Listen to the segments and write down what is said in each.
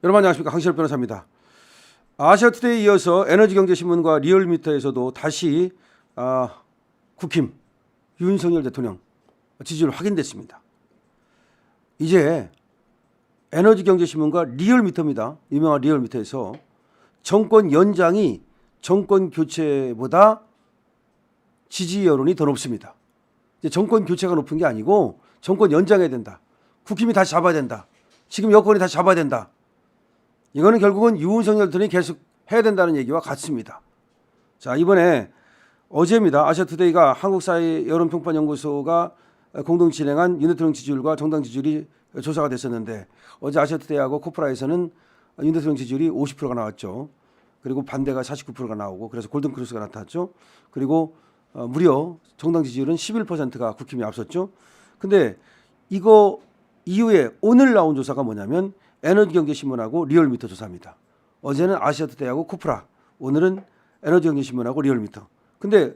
여러분 안녕하십니까, 강신업 변호사입니다. 아시아투데이에 이어서 에너지경제신문과 리얼미터에서도 다시 국힘 윤석열 대통령 지지율 확인됐습니다. 이제 에너지경제신문과 리얼미터입니다. 유명한 리얼미터에서 정권 연장이 정권 교체보다 지지 여론이 더 높습니다. 이제 정권 교체가 높은 게 아니고 정권 연장해야 된다. 국힘이 다시 잡아야 된다. 지금 여권이 다시 잡아야 된다. 이거는 결국은 윤석열 대통령이 계속 해야 된다는 얘기와 같습니다. 자, 이번에 어제입니다. 아시아투데이가 한국사회 여론평판연구소가 공동 진행한 윤 대통령 지지율과 정당 지지율이 조사가 됐었는데, 어제 아시아투데이하고 코프라에서는 윤 대통령 지지율이 50%가 나왔죠. 그리고 반대가 49%가 나오고, 그래서 골든크로스가 나타났죠. 그리고 무려 정당 지지율은 11%가 국힘이 앞섰죠. 근데 이거 이후에 오늘 나온 조사가 뭐냐면 에너지경제신문하고 리얼미터 조사입니다. 어제는 아시아투데이하고 코프라, 오늘은 에너지경제신문하고 리얼미터. 근데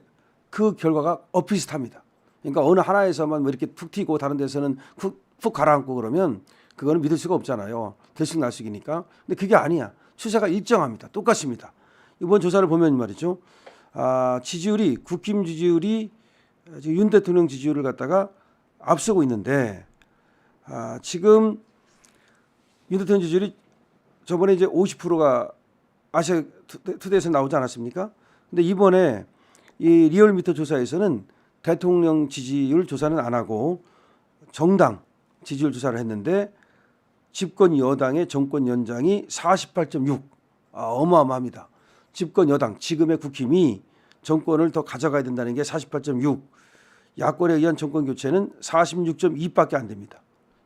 그 결과가 비슷합니다. 그러니까 어느 하나에서만 뭐 이렇게 툭 튀고 다른 데서는 푹 가라앉고 그러면 그거는 믿을 수가 없잖아요. 들쑥날쑥이니까. 근데 그게 아니야. 추세가 일정합니다. 똑같습니다. 이번 조사를 보면 말이죠. 지지율이, 국힘 지지율이 윤 대통령 지지율을 갖다가 앞서고 있는데, 지금 윤 대통령 지지율이 저번에 이제 50%가 아시아투데이에서 나오지 않았습니까? 근데 이번에 이 리얼미터 조사에서는 대통령 지지율 조사는 안 하고 정당 지지율 조사를 했는데, 집권 여당의 정권 연장이 48.6. 어마어마합니다. 집권 여당, 지금의 국힘이 정권을 더 가져가야 된다는 게 48.6. 야권에 의한 정권 교체는 46.2밖에 안 됩니다.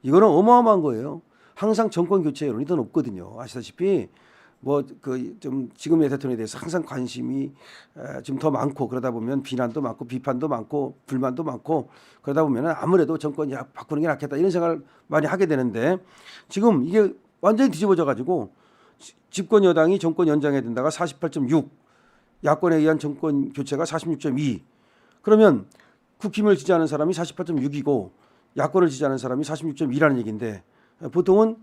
이거는 어마어마한 거예요. 항상 정권 교체 여론이 더 높거든요. 아시다시피 좀 지금의 대통령에 대해서 항상 관심이 좀 더 많고, 그러다 보면 비난도 많고 비판도 많고 불만도 많고, 그러다 보면 아무래도 정권이 바꾸는 게 낫겠다 이런 생각을 많이 하게 되는데, 지금 이게 완전히 뒤집어져 가지고 집권 여당이 정권 연장해야 된다가 48.6, 야권에 의한 정권 교체가 46.2. 그러면 국힘을 지지하는 사람이 48.6이고 야권을 지지하는 사람이 46.2라는 얘기인데, 보통은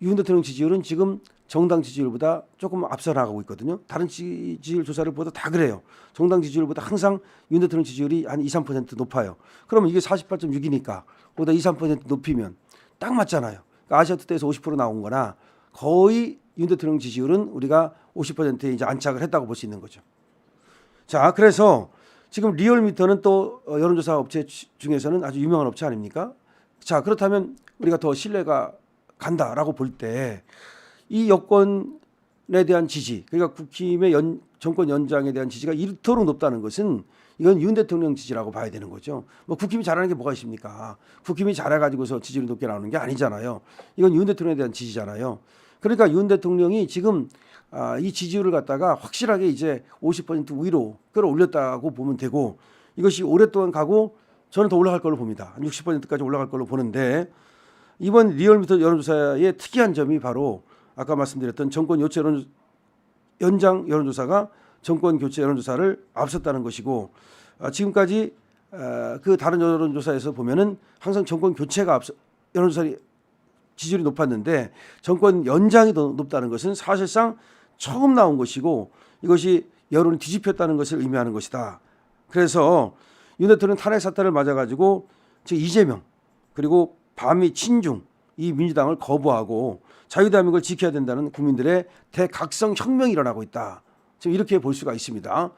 윤 대통령 지지율은 지금 정당 지지율보다 조금 앞서 나가고 있거든요. 다른 지지율 조사를 보다 다 그래요. 정당 지지율보다 항상 윤 대통령 지지율이 한 2, 3% 높아요. 그러면 이게 48.6이니까 보다 2, 3% 높이면 딱 맞잖아요. 그러니까 아시아투데이에서 50% 나온 거나 거의 윤 대통령 지지율은 우리가 50%에 이제 안착을 했다고 볼 수 있는 거죠. 자, 그래서 지금 리얼미터는 또 여론조사 업체 중에서는 아주 유명한 업체 아닙니까? 자, 그렇다면 우리가 더 신뢰가 간다라고 볼 때 이 여권에 대한 지지, 그러니까 국힘의 정권 연장에 대한 지지가 이토록 높다는 것은 이건 윤 대통령 지지라고 봐야 되는 거죠. 뭐 국힘이 잘하는 게 뭐가 있습니까? 국힘이 잘해가지고서 지지율이 높게 나오는 게 아니잖아요. 이건 윤 대통령에 대한 지지잖아요. 그러니까 윤 대통령이 지금 이 지지율을 갖다가 확실하게 이제 50% 위로 끌어올렸다고 보면 되고, 이것이 오랫동안 가고 저는 더 올라갈 걸로 봅니다. 한 60%까지 올라갈 걸로 보는데, 이번 리얼미터 여론조사의 특이한 점이 바로 아까 말씀드렸던 정권 교체 연장 여론조사가 정권 교체 여론조사를 앞섰다는 것이고, 지금까지 그 다른 여론조사에서 보면은 항상 정권 교체가 여론조사 지지율이 높았는데 정권 연장이 더 높다는 것은 사실상 처음 나온 것이고, 이것이 여론이 뒤집혔다는 것을 의미하는 것이다. 그래서 윤 대통령 탄핵 사태를 맞아가지고 지금 이재명 그리고 반미 친중 이 민주당을 거부하고 자유대한민국을 지켜야 된다는 국민들의 대각성 혁명이 일어나고 있다. 지금 이렇게 볼 수가 있습니다.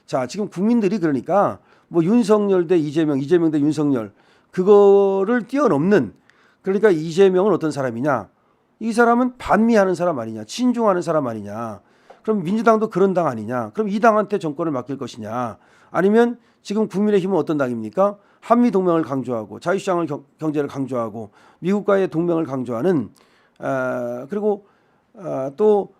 자, 지금 국민들이 그러니까 뭐 윤석열 대 이재명, 이재명 대 윤석열 그거를 뛰어넘는, 그러니까 이재명은 어떤 사람이냐? 이 사람은 반미하는 사람 아니냐? 친중하는 사람 아니냐? 그럼 민주당도 그런 당 아니냐? 그럼 이 당한테 정권을 맡길 것이냐? 아니면 지금 국민의힘은 어떤 당입니까? 한미 동맹을 강조하고 자유시장 경제를 강조하고 미국과의 동맹을 강조하는, 그리고 또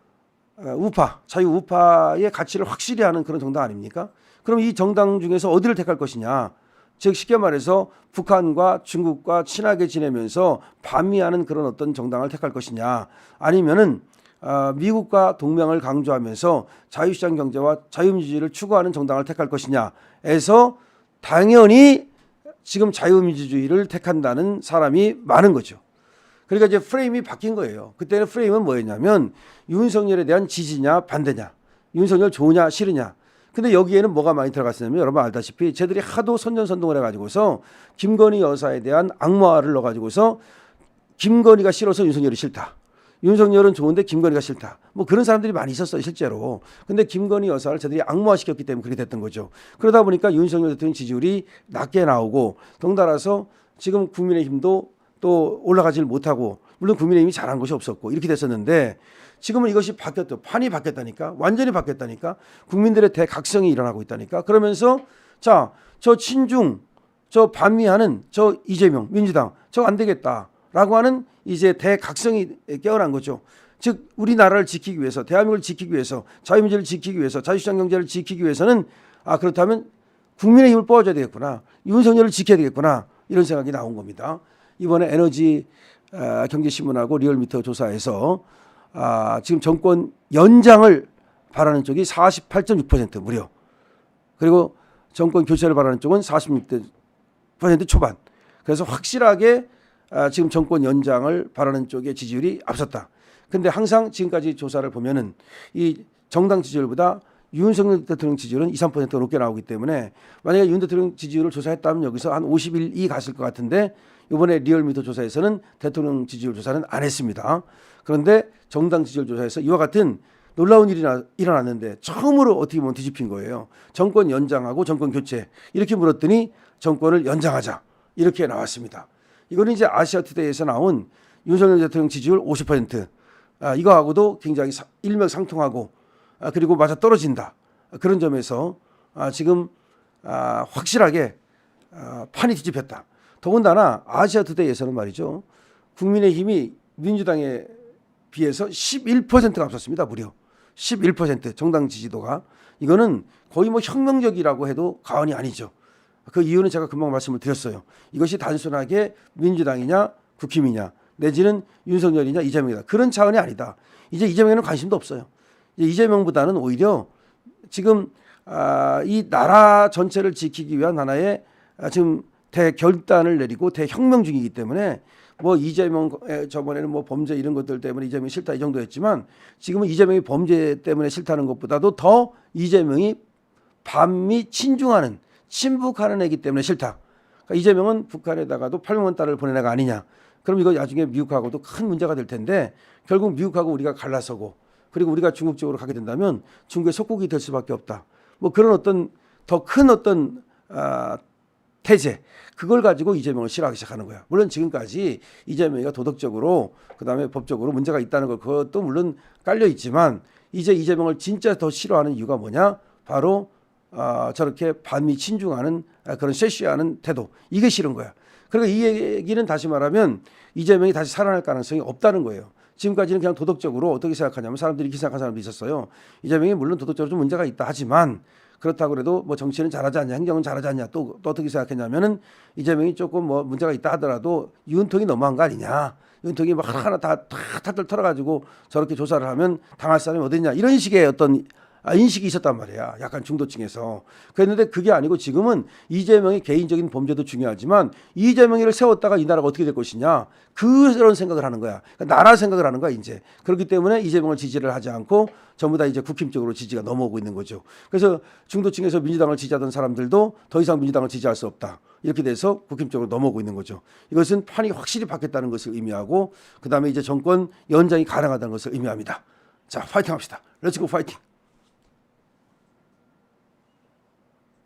우파, 자유 우파의 가치를 확실히 하는 그런 정당 아닙니까? 그럼 이 정당 중에서 어디를 택할 것이냐? 즉 쉽게 말해서 북한과 중국과 친하게 지내면서 반미하는 그런 어떤 정당을 택할 것이냐, 아니면은 미국과 동맹을 강조하면서 자유시장 경제와 자유민주주의를 추구하는 정당을 택할 것이냐에서 당연히 지금 자유민주주의를 택한다는 사람이 많은 거죠. 그러니까 이제 프레임이 바뀐 거예요. 그때는 프레임은 뭐였냐면 윤석열에 대한 지지냐 반대냐, 윤석열 좋으냐 싫으냐. 근데 여기에는 뭐가 많이 들어갔냐면 여러분 알다시피 쟤들이 하도 선전선동을 해가지고서 김건희 여사에 대한 악마를 넣어가지고서 김건희가 싫어서 윤석열이 싫다. 윤석열은 좋은데 김건희가 싫다. 뭐 그런 사람들이 많이 있었어요 실제로. 근데 김건희 여사를 저들이 악마화시켰기 때문에 그렇게 됐던 거죠. 그러다 보니까 윤석열 대통령 지지율이 낮게 나오고 덩달아서 지금 국민의힘도 또 올라가질 못하고, 물론 국민의힘이 잘한 것이 없었고 이렇게 됐었는데 지금은 이것이 바뀌었죠. 판이 바뀌었다니까. 완전히 바뀌었다니까. 국민들의 대각성이 일어나고 있다니까. 그러면서 자, 저 친중, 저 반미하는 저 이재명 민주당 저거 안 되겠다라고 하는 이제 대각성이 깨어난 거죠. 즉 우리나라를 지키기 위해서, 대한민국을 지키기 위해서, 자유민주를 지키기 위해서, 자유시장 경제를 지키기 위해서는 그렇다면 국민의힘을 뽑아줘야 되겠구나, 윤석열을 지켜야 되겠구나, 이런 생각이 나온 겁니다. 이번에 에너지 경제신문하고 리얼미터 조사에서 지금 정권 연장을 바라는 쪽이 48.6% 무려, 그리고 정권 교체를 바라는 쪽은 46% 초반. 그래서 확실하게 지금 정권 연장을 바라는 쪽의 지지율이 앞섰다. 근데 항상 지금까지 조사를 보면은 이 정당 지지율보다 윤석열 대통령 지지율은 2, 3%가 높게 나오기 때문에 만약에 윤 대통령 지지율을 조사했다면 여기서 한 51, 2 갔을 것 같은데 이번에 리얼미터 조사에서는 대통령 지지율 조사는 안 했습니다. 그런데 정당 지지율 조사에서 이와 같은 놀라운 일이 일어났는데 처음으로 어떻게 보면 뒤집힌 거예요. 정권 연장하고 정권 교체 이렇게 물었더니 정권을 연장하자 이렇게 나왔습니다. 이거는 이제 아시아투데이에서 나온 윤석열 대통령 지지율 50%, 이거하고도 굉장히 일맥상통하고 그리고 맞아 떨어진다. 그런 점에서 지금 확실하게 판이 뒤집혔다. 더군다나 아시아투데이에서는 말이죠, 국민의힘이 민주당에 비해서 11%가 앞섰습니다. 무려 11% 정당 지지도가. 이거는 거의 뭐 혁명적이라고 해도 과언이 아니죠. 그 이유는 제가 금방 말씀을 드렸어요. 이것이 단순하게 민주당이냐 국힘이냐 내지는 윤석열이냐 이재명이다, 그런 차원이 아니다. 이제 이재명에는 관심도 없어요. 이제 이재명보다는 오히려 지금 이 나라 전체를 지키기 위한 하나의 지금 대결단을 내리고 대혁명 중이기 때문에 뭐 이재명 저번에는 뭐 범죄 이런 것들 때문에 이재명이 싫다 이 정도였지만 지금은 이재명이 범죄 때문에 싫다는 것보다도 더 이재명이 반미 친중하는 친북하는 애기 때문에 싫다. 그러니까 이재명은 북한에다가도 800만 달러를 보낸 애가 아니냐. 그럼 이거 나중에 미국하고도 큰 문제가 될 텐데 결국 미국하고 우리가 갈라서고 그리고 우리가 중국 쪽으로 가게 된다면 중국의 속국이 될 수밖에 없다. 뭐 그런 어떤 더 큰 어떤 태제, 그걸 가지고 이재명을 싫어하기 시작하는 거야. 물론 지금까지 이재명이가 도덕적으로 그다음에 법적으로 문제가 있다는 걸 그것도 물론 깔려 있지만 이제 이재명을 진짜 더 싫어하는 이유가 뭐냐? 바로 저렇게 반미 친중하는 그런 쉐쉬하는 태도, 이게 싫은 거야. 그러니까 이 얘기는 다시 말하면 이재명이 다시 살아날 가능성이 없다는 거예요. 지금까지는 그냥 도덕적으로 어떻게 생각하냐면 사람들이 이렇게 생각하는 사람도 있었어요. 이재명이 물론 도덕적으로 좀 문제가 있다 하지만 그렇다고 그래도 뭐 정치는 잘하지 않냐, 행정은 잘하지 않냐, 또 어떻게 생각했냐면은 이재명이 조금 뭐 문제가 있다 하더라도 윤통이 너무한 거 아니냐, 윤통이 뭐 하나 다 탓들 털어가지고 저렇게 조사를 하면 당할 사람이 어딨냐, 이런 식의 어떤 인식이 있었단 말이야. 약간 중도층에서. 그랬는데 그게 아니고 지금은 이재명의 개인적인 범죄도 중요하지만 이재명이를 세웠다가 이 나라가 어떻게 될 것이냐, 그런 생각을 하는 거야. 그러니까 나라 생각을 하는 거야 이제. 그렇기 때문에 이재명을 지지를 하지 않고 전부 다 이제 국힘 쪽으로 지지가 넘어오고 있는 거죠. 그래서 중도층에서 민주당을 지지하던 사람들도 더 이상 민주당을 지지할 수 없다, 이렇게 돼서 국힘 쪽으로 넘어오고 있는 거죠. 이것은 판이 확실히 바뀌었다는 것을 의미하고 그다음에 이제 정권 연장이 가능하다는 것을 의미합니다. 자, 파이팅 합시다. 렛츠고 파이팅.